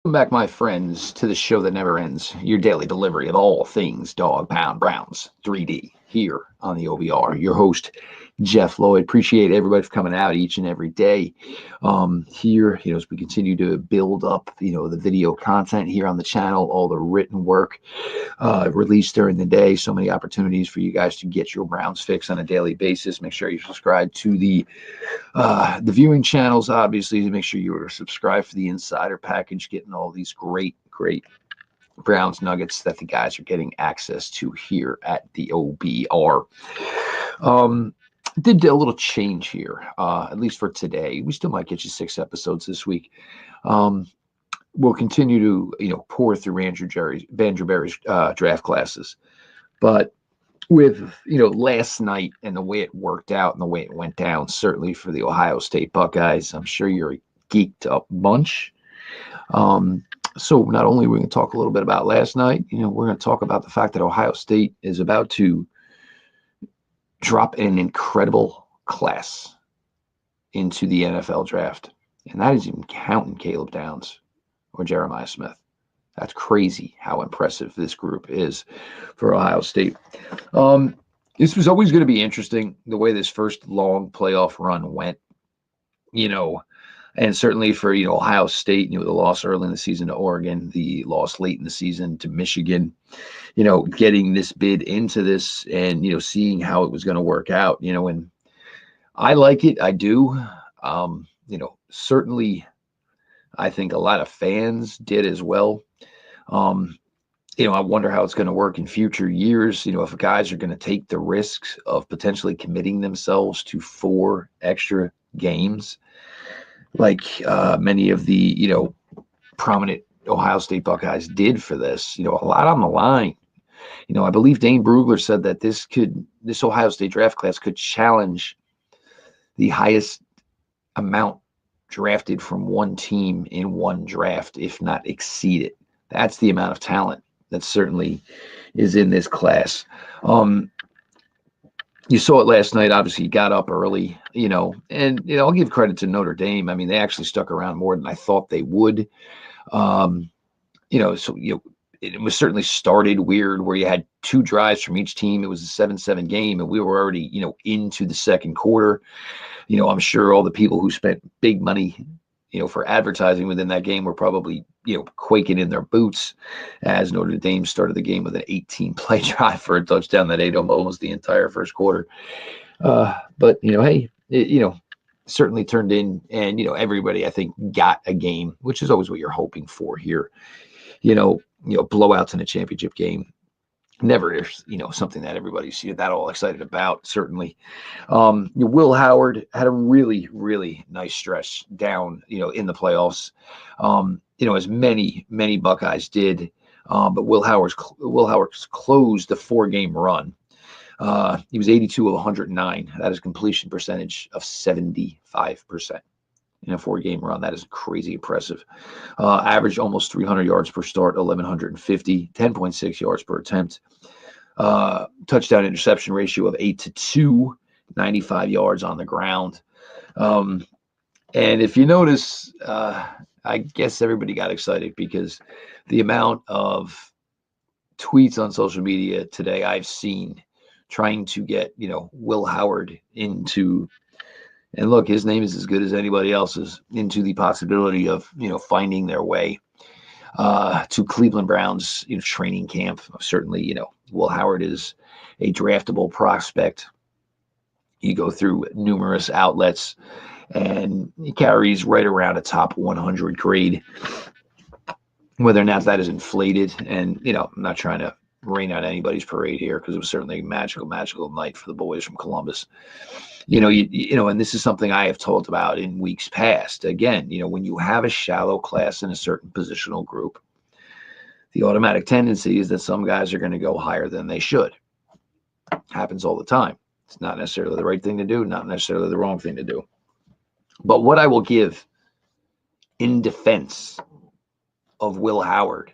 Welcome back, my friends, to the show that never ends. Your daily delivery of all things Dog Pound Browns 3D here on the OBR. Your host, Jeff Lloyd. Appreciate everybody for coming out each and every day. Here, as we continue to build up, the video content here on the channel, all the written work released during the day. So many opportunities for you guys to get your Browns fix on a daily basis. Make sure you subscribe to the viewing channels, obviously, to make sure you are subscribed for the insider package, getting all these great Browns nuggets that the guys are getting access to here at the OBR. Did a little change here, at least for today. We still might get you 6 episodes this week. We'll continue to pour through Andrew Berry's draft classes, but with last night and the way it worked out and the way it went down, certainly for the Ohio State Buckeyes, I'm sure you're a geeked up bunch. So not only are we going to talk a little bit about last night, we're going to talk about the fact that Ohio State is about to drop an incredible class into the NFL draft, and that is even counting Caleb Downs or Jeremiah Smith. That's crazy how impressive this group is for Ohio State. This was always going to be interesting, the way this first long playoff run went, and certainly for, Ohio State, the loss early in the season to Oregon, the loss late in the season to Michigan, getting this bid into this and, seeing how it was going to work out, and I like it. I do. Certainly I think a lot of fans did as well. I wonder how it's going to work in future years. If guys are going to take the risks of potentially committing themselves to 4 extra games, like many of the, prominent Ohio State Buckeyes did for this, a lot on the line. I believe Dane Brugler said that this Ohio State draft class could challenge the highest amount drafted from one team in one draft, if not exceed it. That's the amount of talent that certainly is in this class. You saw it last night. Obviously, you got up early, and I'll give credit to Notre Dame. I mean, they actually stuck around more than I thought they would. It was certainly started weird where you had 2 drives from each team. It was a 7-7 game, and we were already, into the second quarter. I'm sure all the people who spent big money, for advertising within that game were probably, quaking in their boots as Notre Dame started the game with an 18-play drive for a touchdown that ate almost the entire first quarter. But, hey, it, certainly turned in, and, everybody, I think, got a game, which is always what you're hoping for here. Blowouts in a championship game never is, something that everybody's that all excited about, certainly. Will Howard had a really, really nice stretch down, in the playoffs, as many Buckeyes did. But Will Howard's closed the 4-game run. He was 82 of 109. That is completion percentage of 75%. In a 4-game run. That is crazy impressive. Averaged almost 300 yards per start, 1,150, 10.6 yards per attempt. Touchdown interception ratio of 8-2, 95 yards on the ground. And if you notice, I guess everybody got excited because the amount of tweets on social media today I've seen trying to get, Will Howard into. And look, his name is as good as anybody else's, into the possibility of, finding their way to Cleveland Browns, training camp. Certainly, Will Howard is a draftable prospect. You go through numerous outlets, and he carries right around a top 100 grade. Whether or not that is inflated, and, I'm not trying to rain on anybody's parade here because it was certainly a magical night for the boys from Columbus. And this is something I have talked about in weeks past. Again, when you have a shallow class in a certain positional group, the automatic tendency is that some guys are going to go higher than they should. Happens all the time. It's not necessarily the right thing to do, not necessarily the wrong thing to do. But what I will give in defense of Will Howard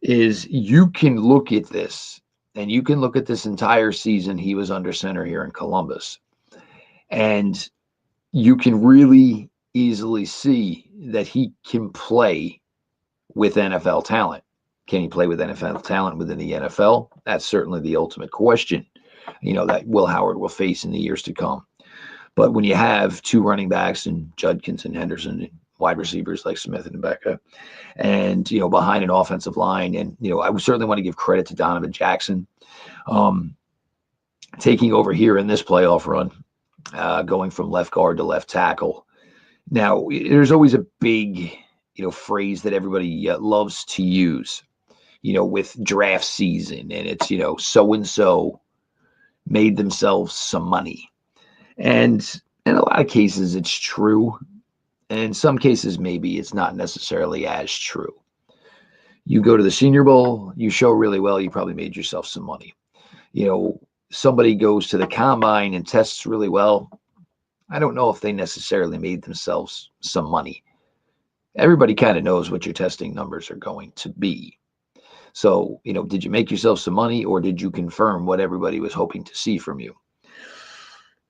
is you can look at this, and you can look at this entire season he was under center here in Columbus. And you can really easily see that he can play with NFL talent. Can he play with NFL talent within the NFL? That's certainly the ultimate question, that Will Howard will face in the years to come. But when you have two running backs and Judkins and Henderson and wide receivers like Smith and Becca, and, behind an offensive line, and, I would certainly want to give credit to Donovan Jackson taking over here in this playoff run, going from left guard to left tackle. Now, there's always a big, phrase that everybody loves to use, with draft season, and it's, so-and-so made themselves some money. And in a lot of cases, it's true. And in some cases, maybe it's not necessarily as true. You go to the Senior Bowl, you show really well, you probably made yourself some money. Somebody goes to the combine and tests really well. I don't know if they necessarily made themselves some money. Everybody kind of knows what your testing numbers are going to be. So, did you make yourself some money, or did you confirm what everybody was hoping to see from you?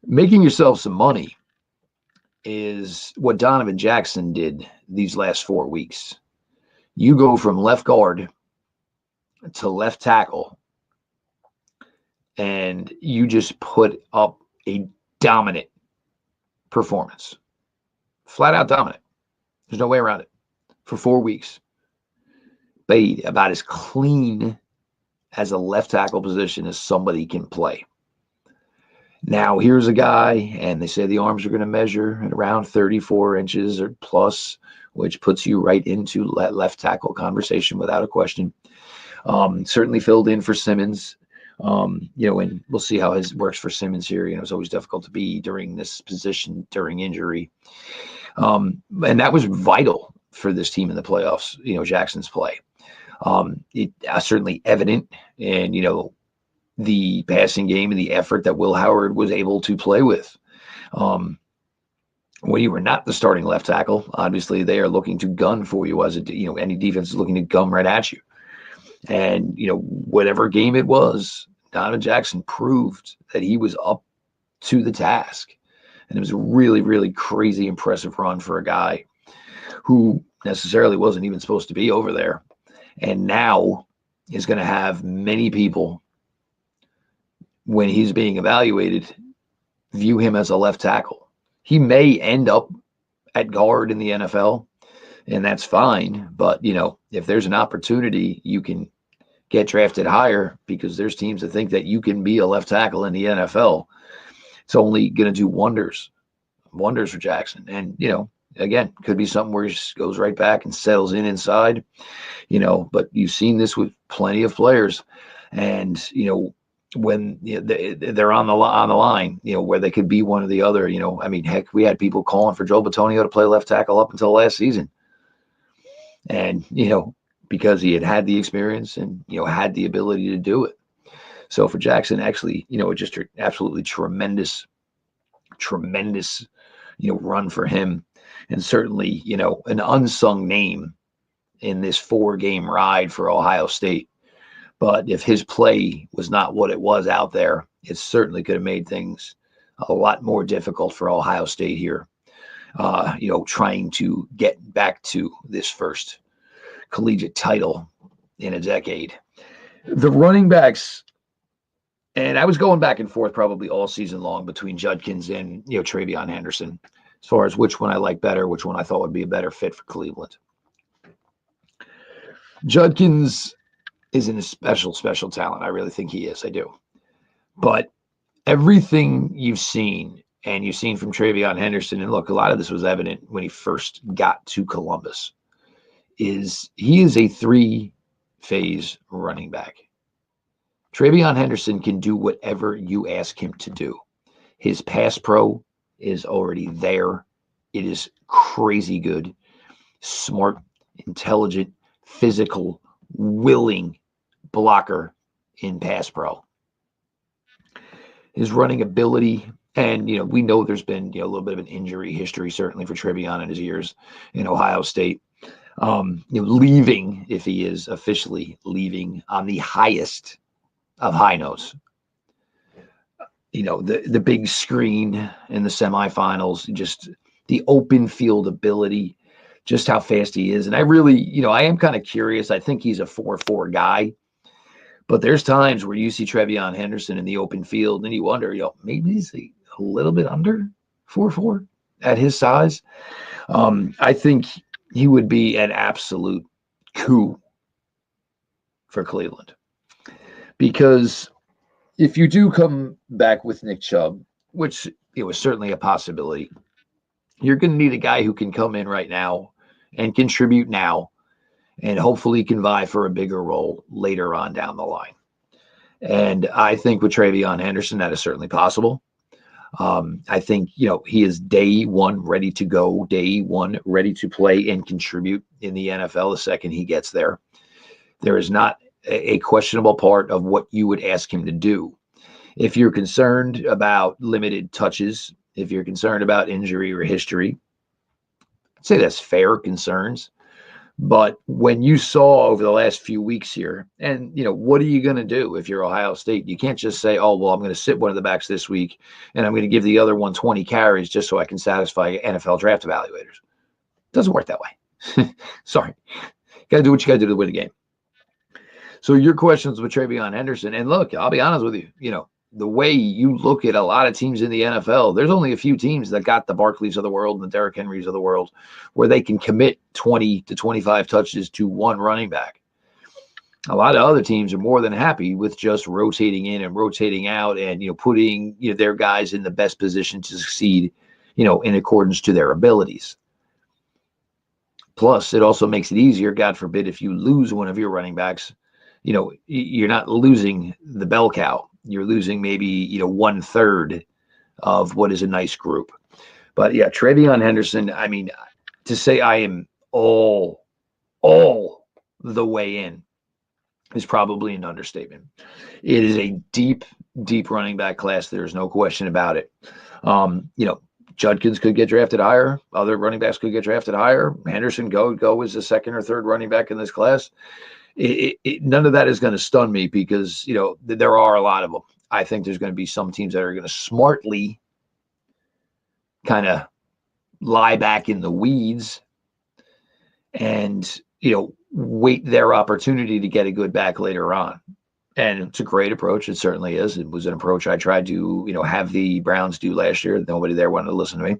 Making yourself some money is what Donovan Jackson did these last 4 weeks. You go from left guard to left tackle, and you just put up a dominant performance. Flat out dominant. There's no way around it. For 4 weeks. Played about as clean as a left tackle position as somebody can play. Now, here's a guy, and they say the arms are going to measure at around 34 inches or plus, which puts you right into left tackle conversation without a question. Certainly filled in for Simmons. And we'll see how his works for Simmons here. It's always difficult to be during this position during injury. And that was vital for this team in the playoffs, Jackson's play. It certainly evident in, the passing game and the effort that Will Howard was able to play with. When you were not the starting left tackle, obviously they are looking to gun for you as any defense is looking to gum right at you. And, whatever game it was, Donovan Jackson proved that he was up to the task. And it was a really, really crazy, impressive run for a guy who necessarily wasn't even supposed to be over there. And now is going to have many people, when he's being evaluated, view him as a left tackle. He may end up at guard in the NFL, and that's fine. But, if there's an opportunity, you can get drafted higher because there's teams that think that you can be a left tackle in the NFL. It's only going to do wonders for Jackson. And, again, could be something where he just goes right back and settles inside, but you've seen this with plenty of players. And, when they're on the line, where they could be one or the other, heck, we had people calling for Joe Bitonio to play left tackle up until last season. And, because he had the experience and, had the ability to do it. So for Jackson, actually, just an absolutely tremendous, run for him. And certainly, an unsung name in this 4-game ride for Ohio State. But if his play was not what it was out there, it certainly could have made things a lot more difficult for Ohio State here, trying to get back to this first collegiate title in a decade. The running backs, and I was going back and forth probably all season long between Judkins and, Travion Henderson, as far as which one I like better, which one I thought would be a better fit for Cleveland. Judkins is a special talent. I really think he is. I do. But everything you've seen from Travion Henderson, and look, a lot of this was evident when he first got to Columbus, is he is a 3-phase running back. Travion Henderson can do whatever you ask him to do. His pass pro is already there. It is crazy good, smart, intelligent, physical, willing blocker in pass pro. His running ability, and we know there's been a little bit of an injury history certainly for Travion in his years in Ohio State. Leaving, if he is officially leaving, on the highest of high notes. The big screen in the semifinals, just the open field ability just how fast he is. And I really, I am kind of curious. I think he's a 4.4 guy, but there's times where you see Trevion Henderson in the open field and you wonder, maybe he's a little bit under 4.4 at his size. I think he would be an absolute coup for Cleveland, because if you do come back with Nick Chubb, which it was certainly a possibility, you're going to need a guy who can come in right now and contribute now, and hopefully can vie for a bigger role later on down the line. And I think with Trevion Henderson, that is certainly possible. I think, he is day one ready to go, day one ready to play and contribute in the NFL the second he gets there. There is not a questionable part of what you would ask him to do. If you're concerned about limited touches, if you're concerned about injury or history, I'd say that's fair concerns. But when you saw over the last few weeks here, and, what are you going to do if you're Ohio State? You can't just say, oh, well, I'm going to sit one of the backs this week and I'm going to give the other one 20 carries just so I can satisfy NFL draft evaluators. It doesn't work that way. Sorry. Got to do what you got to do to win the game. So your questions with Trevion Henderson, and look, I'll be honest with you, the way you look at a lot of teams in the NFL, there's only a few teams that got the Barkleys of the world and the Derrick Henrys of the world where they can commit 20 to 25 touches to one running back. A lot of other teams are more than happy with just rotating in and rotating out and, putting their guys in the best position to succeed, in accordance to their abilities. Plus, it also makes it easier, God forbid, if you lose one of your running backs, you're not losing the bell cow. You're losing maybe, 1/3 of what is a nice group. But yeah, Trevion Henderson, I mean, to say I am all the way in is probably an understatement. It is a deep, deep running back class. There's no question about it. Judkins could get drafted higher. Other running backs could get drafted higher. Henderson go as the second or third running back in this class. None of that is going to stun me because, there are a lot of them. I think there's going to be some teams that are going to smartly kind of lie back in the weeds and, wait their opportunity to get a good back later on. And it's a great approach. It certainly is. It was an approach I tried to, have the Browns do last year. Nobody there wanted to listen to me.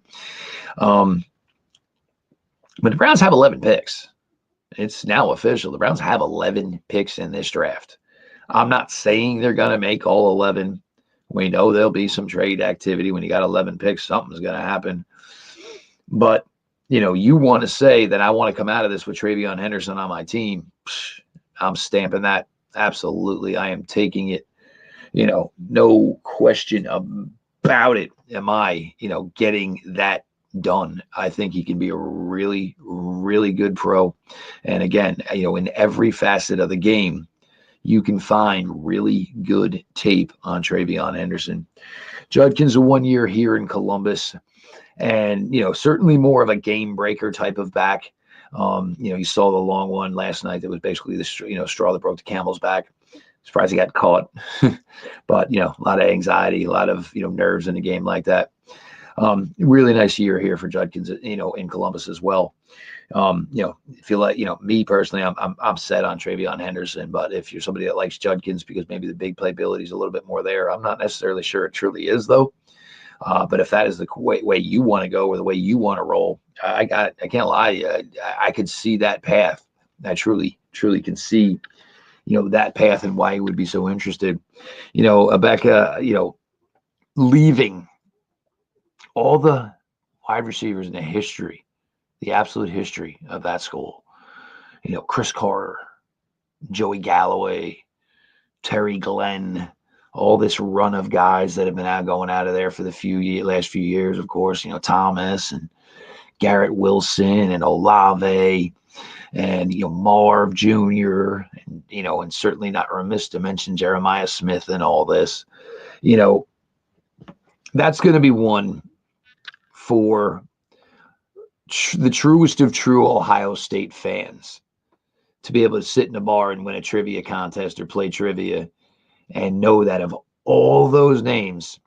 But the Browns have 11 picks. It's now official. The Browns have 11 picks in this draft. I'm not saying they're going to make all 11. We know there'll be some trade activity. When you got 11 picks, something's going to happen. But, you want to say that I want to come out of this with Trevion Henderson on my team. I'm stamping that. Absolutely. I am taking it. No question about it. Am I, getting that done? I think he can be a really, really good pro. And again, in every facet of the game, you can find really good tape on Trevion Henderson. Judkins, a 1 year here in Columbus, and certainly more of a game breaker type of back. You saw the long one last night that was basically the straw that broke the camel's back. Surprised he got caught, but a lot of anxiety, a lot of nerves in a game like that. Really nice year here for Judkins, in Columbus as well. Feel like, me personally, I'm set on Trevion Henderson, but if you're somebody that likes Judkins because maybe the big playability is a little bit more there, I'm not necessarily sure it truly is though. But if that is the way you want to go or the way you want to roll, I can't lie. I could see that path. I truly can see, that path and why he would be so interested. Abeka, leaving all the wide receivers in the history, the absolute history of that school, Chris Carter, Joey Galloway, Terry Glenn, all this run of guys that have been going out of there for the last few years, of course, Thomas and Garrett Wilson and Olave and, Marv Jr. and, and certainly not remiss to mention Jeremiah Smith and all this, that's going to be one for the truest of true Ohio State fans to be able to sit in a bar and win a trivia contest or play trivia and know that of all those names,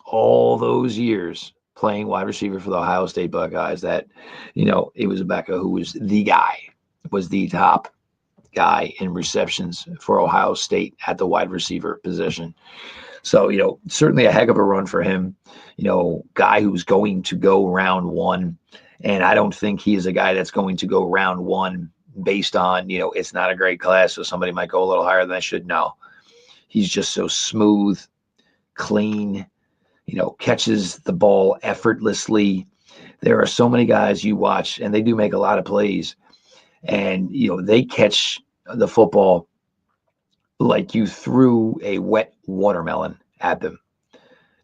all those years, playing wide receiver for the Ohio State Buckeyes, that, it was Becca who was the guy, was the top guy in receptions for Ohio State at the wide receiver position. So, certainly a heck of a run for him, guy who's going to go round one. And I don't think he is a guy that's going to go round one based on, it's not a great class, so somebody might go a little higher than I should. No, he's just so smooth, clean, catches the ball effortlessly. There are so many guys you watch, and they do make a lot of plays, and, they catch the football like you threw a wet watermelon at them.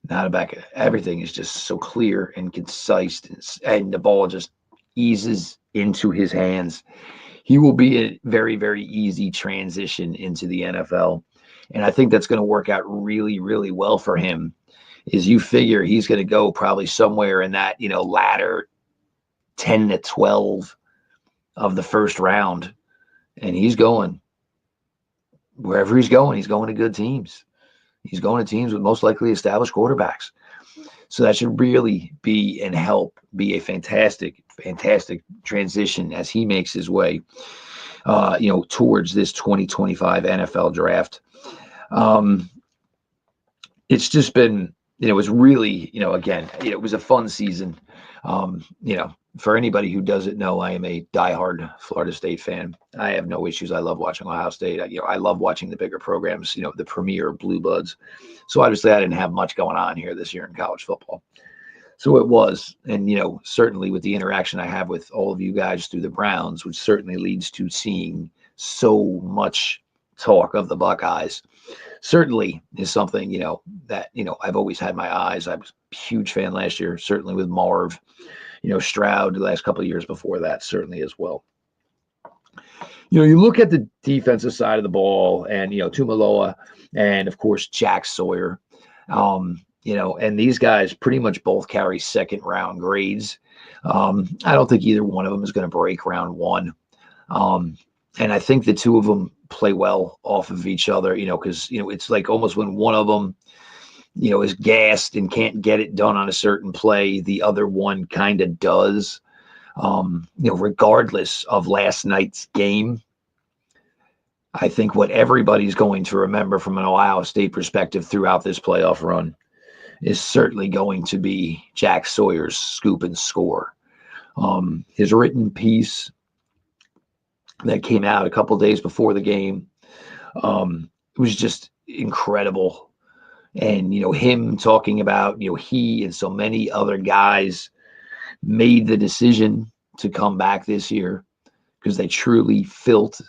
Not a back. Everything is just so clear and concise, and the ball just eases into his hands. He will be a very, very easy transition into the NFL. And I think that's going to work out really, really well for him. Is you figure he's going to go probably somewhere in that, latter 10 to 12 of the first round. And he's going wherever he's going to good teams. He's going to teams with most likely established quarterbacks. So that should really be and help be a fantastic, fantastic transition as he makes his way, towards this 2025 NFL draft. It's just been, it was really, again, it was a fun season. For anybody who doesn't know, I am a diehard Florida State fan. I have no issues. I love watching Ohio State. I love watching the bigger programs, the premier Blue Bloods. So obviously I didn't have much going on here this year in college football. So it was, and, certainly with the interaction I have with all of you guys through the Browns, which certainly leads to seeing so much talk of the Buckeyes, certainly is something, that, I've always had my eyes. I was a huge fan last year, certainly with Marv, Stroud the last couple of years before that, certainly as well. You look at the defensive side of the ball and, Tumaloa and, of course, Jack Sawyer, and these guys pretty much both carry second round grades. I don't think either one of them is going to break round one. And I think the two of them play well off of each other, because, it's like almost when one of them, is gassed and can't get it done on a certain play, the other one kind of does, regardless of last night's game. I think what everybody's going to remember from an Ohio State perspective throughout this playoff run is certainly going to be Jack Sawyer's scoop and score. His written piece that came out a couple days before the game, it was just incredible. And, him talking about, he and so many other guys made the decision to come back this year because they truly felt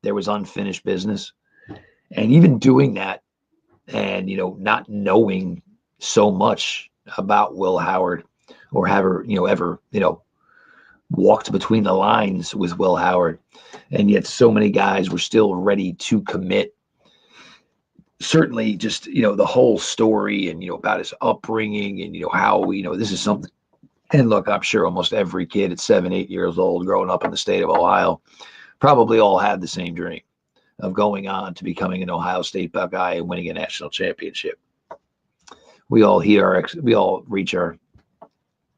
there was unfinished business. And even doing that and, not knowing so much about Will Howard or ever walked between the lines with Will Howard. And yet so many guys were still ready to commit. Certainly just, the whole story and, about his upbringing and, how, this is something. And look, I'm sure almost every kid at 7, 8 years old growing up in the state of Ohio probably all had the same dream of going on to becoming an Ohio State Buckeye and winning a national championship. We all reach our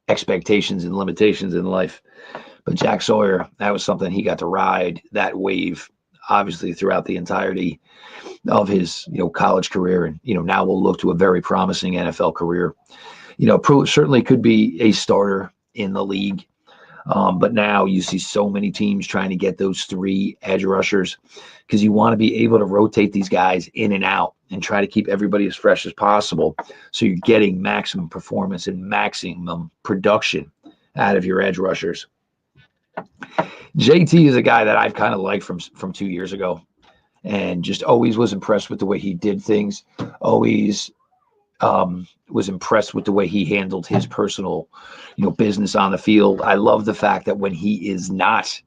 expectations and limitations in life. But Jack Sawyer, that was something he got to ride that wave, obviously throughout the entirety of his, college career. And, now we'll look to a very promising NFL career. Certainly could be a starter in the league. But now you see so many teams trying to get those 3 edge rushers because you want to be able to rotate these guys in and out and try to keep everybody as fresh as possible. So you're getting maximum performance and maximum production out of your edge rushers. JT is a guy that I've kind of liked from 2 years ago and just always was impressed with the way he did things. Always was impressed with the way he handled his personal, business on the field. I love the fact that when he is not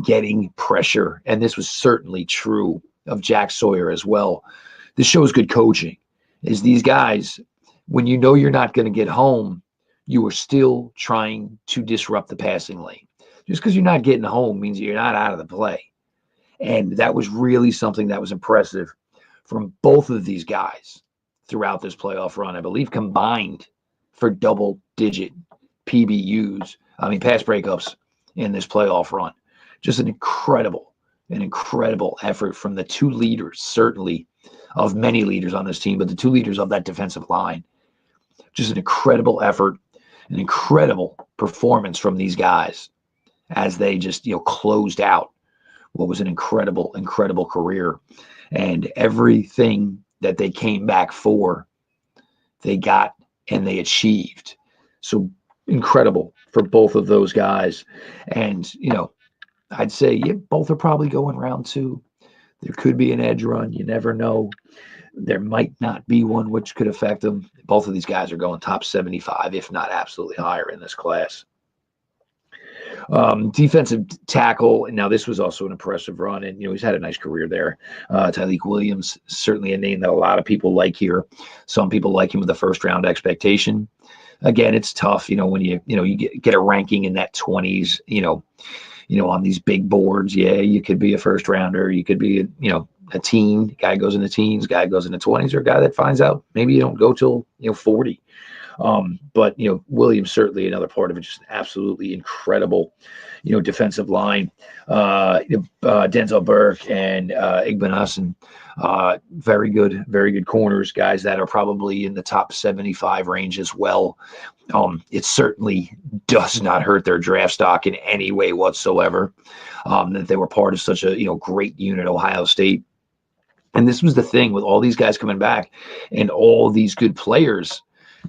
getting pressure, and this was certainly true of Jack Sawyer as well, this shows good coaching. Is these guys, when you're not going to get home, you are still trying to disrupt the passing lane. Just because you're not getting home means you're not out of the play. And that was really something that was impressive from both of these guys throughout this playoff run. I believe combined, for double-digit PBUs, pass breakups in this playoff run. Just an incredible effort from the two leaders, certainly of many leaders on this team, but the two leaders of that defensive line. Just an incredible effort, an incredible performance from these guys as they just, closed out what was an incredible career. And everything that they came back for, they got and they achieved. So incredible for both of those guys. And, I'd say both are probably going round 2. There could be an edge run. You never know. There might not be one which could affect them. Both of these guys are going top 75, if not absolutely higher in this class. Defensive tackle. Now, this was also an impressive run, and he's had a nice career there. Tyleik Williams, certainly a name that a lot of people like here. Some people like him with a first-round expectation. Again, it's tough, when you get a ranking in that 20s, on these big boards. Yeah, you could be a first rounder. You could be, a teen. Guy goes in the teens, guy goes in the 20s, or a guy that finds out maybe you don't go till, 40. But, Williams certainly another part of it, just absolutely incredible, defensive line. Denzel Burke and Igbenasson, very good corners, guys that are probably in the top 75 range as well. It certainly does not hurt their draft stock in any way whatsoever, that they were part of such a, great unit, Ohio State. And this was the thing with all these guys coming back and all these good players.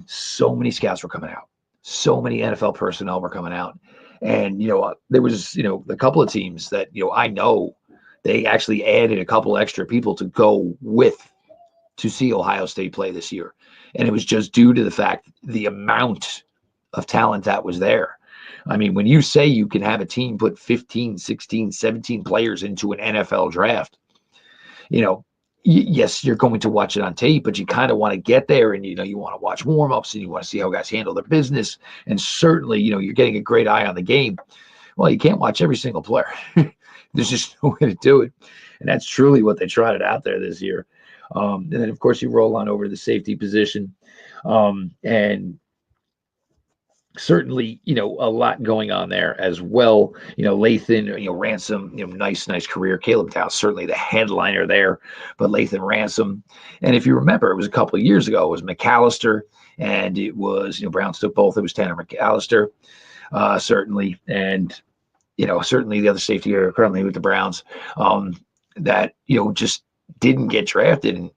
So many scouts were coming out. So many NFL personnel were coming out. And, there was, a couple of teams that, I know they actually added a couple extra people to go with to see Ohio State play this year. And it was just due to the fact, the amount of talent that was there. When you say you can have a team put 15, 16, 17 players into an NFL draft, yes, you're going to watch it on tape, but you kind of want to get there and, you want to watch warm-ups and you want to see how guys handle their business. And certainly, you're getting a great eye on the game. Well, you can't watch every single player. There's just no way to do it. And that's truly what they trotted out there this year. And then, of course, you roll on over to the safety position. And certainly, a lot going on there as well. Lathan, Ransom, nice career. Caleb Dow, certainly the headliner there, but Lathan Ransom. And if you remember, it was a couple of years ago, it was McAllister and it was, Browns took both. It was Tanner McAllister, certainly. And, certainly the other safety here currently with the Browns, that, just didn't get drafted. And,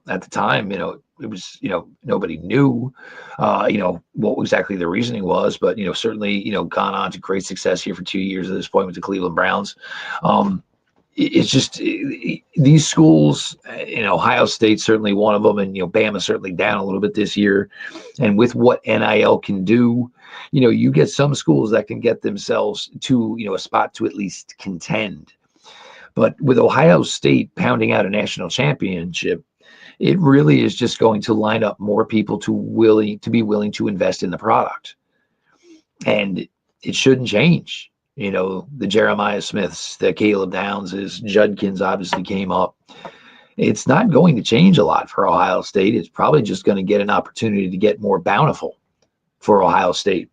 at the time, it was, nobody knew, what exactly the reasoning was, but, certainly, gone on to great success here for 2 years at this point with the Cleveland Browns. It's just these schools, Ohio State, certainly one of them, and, Bama certainly down a little bit this year. And with what NIL can do, you get some schools that can get themselves to, a spot to at least contend. But with Ohio State pounding out a national championship, it really is just going to line up more people to be willing to invest in the product. And it shouldn't change. The Jeremiah Smiths, the Caleb Downses, Judkins obviously came up. It's not going to change a lot for Ohio State. It's probably just going to get an opportunity to get more bountiful for Ohio State.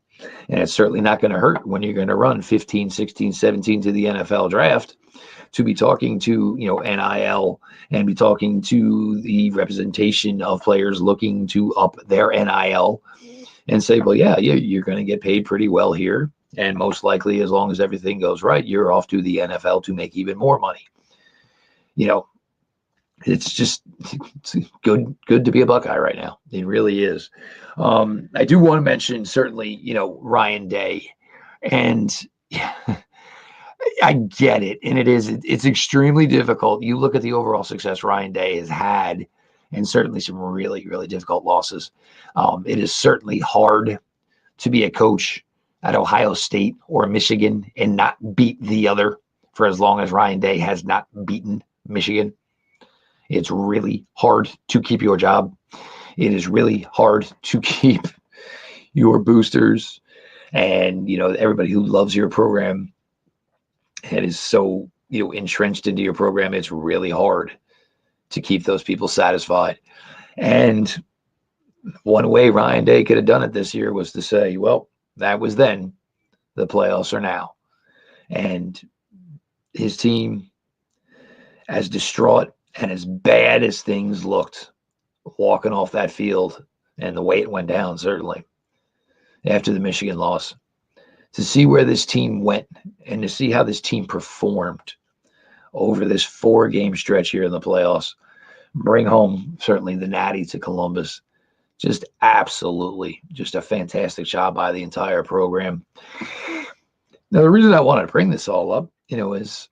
And it's certainly not going to hurt when you're going to run 15, 16, 17 to the NFL draft to be talking to, NIL and be talking to the representation of players looking to up their NIL and say, well, yeah, you're going to get paid pretty well here. And most likely, as long as everything goes right, you're off to the NFL to make even more money. It's just it's good to be a Buckeye right now. It really is. I do want to mention certainly, Ryan Day, and I get it. And it's extremely difficult. You look at the overall success Ryan Day has had, and certainly some really, really difficult losses. It is certainly hard to be a coach at Ohio State or Michigan and not beat the other for as long as Ryan Day has not beaten Michigan. It's really hard to keep your job. It is really hard to keep your boosters and, everybody who loves your program and is so, entrenched into your program. It's really hard to keep those people satisfied. And one way Ryan Day could have done it this year was to say, well, that was then, the playoffs are now. And his team, as distraught and as bad as things looked walking off that field and the way it went down, certainly after the Michigan loss, to see where this team went and to see how this team performed over this 4-game stretch here in the playoffs, bring home certainly the natty to Columbus. Just absolutely just a fantastic job by the entire program. Now, the reason I wanted to bring this all up, is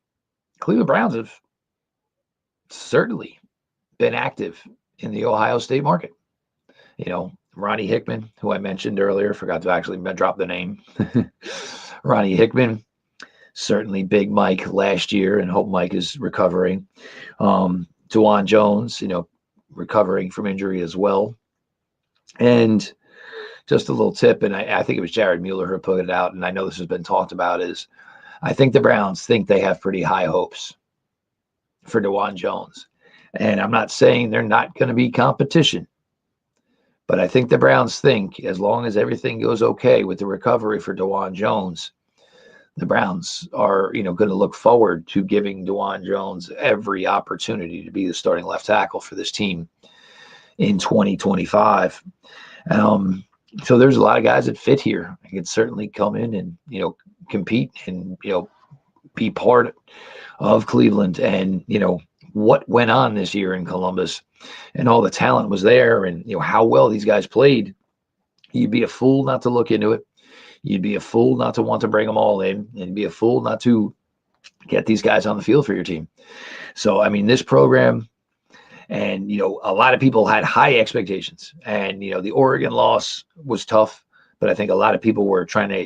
Cleveland Browns have certainly been active in the Ohio State market. Ronnie Hickman, who I mentioned earlier, forgot to actually drop the name. Ronnie Hickman, certainly Big Mike last year, and hope Mike is recovering. DeJuan Jones, recovering from injury as well. And just a little tip, and I think it was Jared Mueller who put it out, and I know this has been talked about, is I think the Browns think they have pretty high hopes for DeJuan Jones. And I'm not saying they're not going to be competition, but I think the Browns think as long as everything goes okay with the recovery for DeJuan Jones, the Browns are, going to look forward to giving DeJuan Jones every opportunity to be the starting left tackle for this team in 2025. So there's a lot of guys that fit here and can certainly come in and, compete and, be part of Cleveland. And, what went on this year in Columbus and all the talent was there and, how well these guys played, you'd be a fool not to look into it. You'd be a fool not to want to bring them all in, and be a fool not to get these guys on the field for your team. So, this program, and, a lot of people had high expectations, and, the Oregon loss was tough, but I think a lot of people were trying to,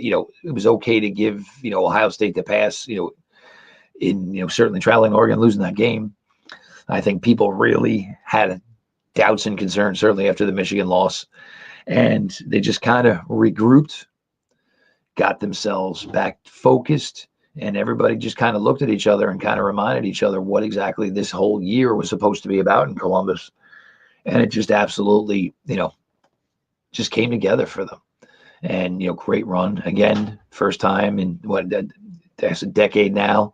it was okay to give, Ohio State the pass, in, certainly traveling to Oregon, losing that game. I think people really had doubts and concerns, certainly after the Michigan loss, and they just kind of regrouped, got themselves back focused, and everybody just kind of looked at each other and kind of reminded each other what exactly this whole year was supposed to be about in Columbus. And it just absolutely, just came together for them. And, great run again, first time in that's a decade now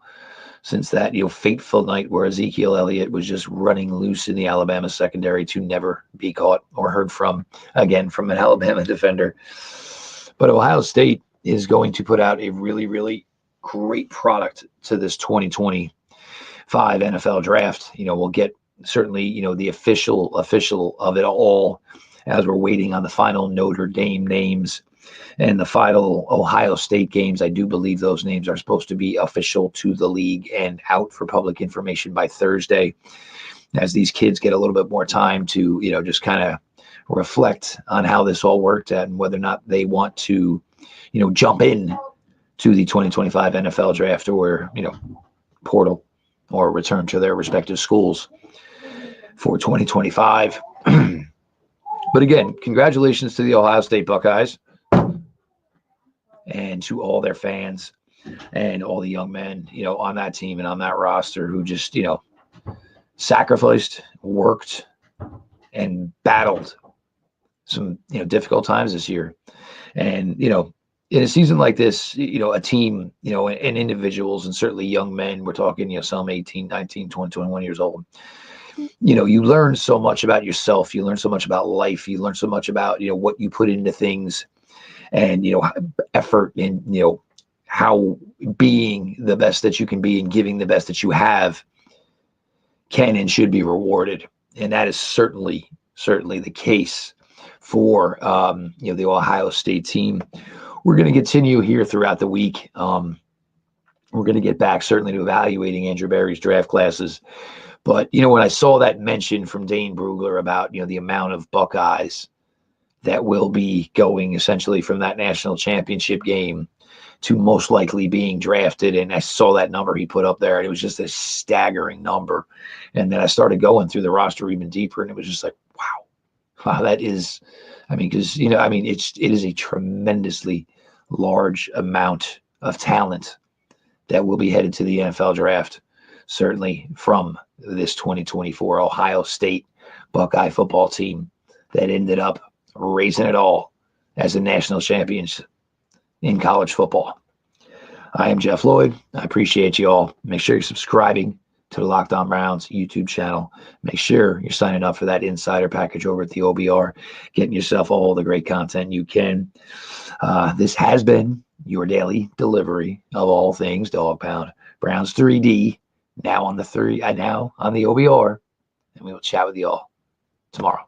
since that, fateful night where Ezekiel Elliott was just running loose in the Alabama secondary to never be caught or heard from again from an Alabama defender. But Ohio State is going to put out a really, really great product to this 2025 NFL draft. We'll get certainly, the official of it all as we're waiting on the final Notre Dame names and the final Ohio State games. I do believe those names are supposed to be official to the league and out for public information by Thursday, as these kids get a little bit more time to, just kind of reflect on how this all worked and whether or not they want to, jump in to the 2025 NFL draft or, portal or return to their respective schools for 2025. But again, congratulations to the Ohio State Buckeyes and to all their fans and all the young men, on that team and on that roster who just, sacrificed, worked, and battled some, difficult times this year. And, in a season like this, a team, and individuals and certainly young men, we're talking, some 18, 19, 20, 21 years old, you learn so much about yourself. You learn so much about life. You learn so much about, what you put into things and, effort and, how being the best that you can be and giving the best that you have can and should be rewarded. And that is certainly the case for, the Ohio State team. We're going to continue here throughout the week. We're going to get back certainly to evaluating Andrew Berry's draft classes. But, when I saw that mention from Dane Brugler about, the amount of Buckeyes that will be going essentially from that national championship game to most likely being drafted, and I saw that number he put up there, and it was just a staggering number. And then I started going through the roster even deeper, and it was just like, wow, that is, because, it is a tremendously large amount of talent that will be headed to the NFL draft, certainly from this 2024 Ohio State Buckeye football team that ended up raising it all as the national champions in college football. I am Jeff Lloyd. I appreciate you all. Make sure you're subscribing to the Locked On Browns YouTube channel. Make sure you're signing up for that insider package over at the OBR, getting yourself all the great content you can. This has been your daily delivery of all things Dog Pound. Browns 3D, now on the OBR, and we will chat with you all tomorrow.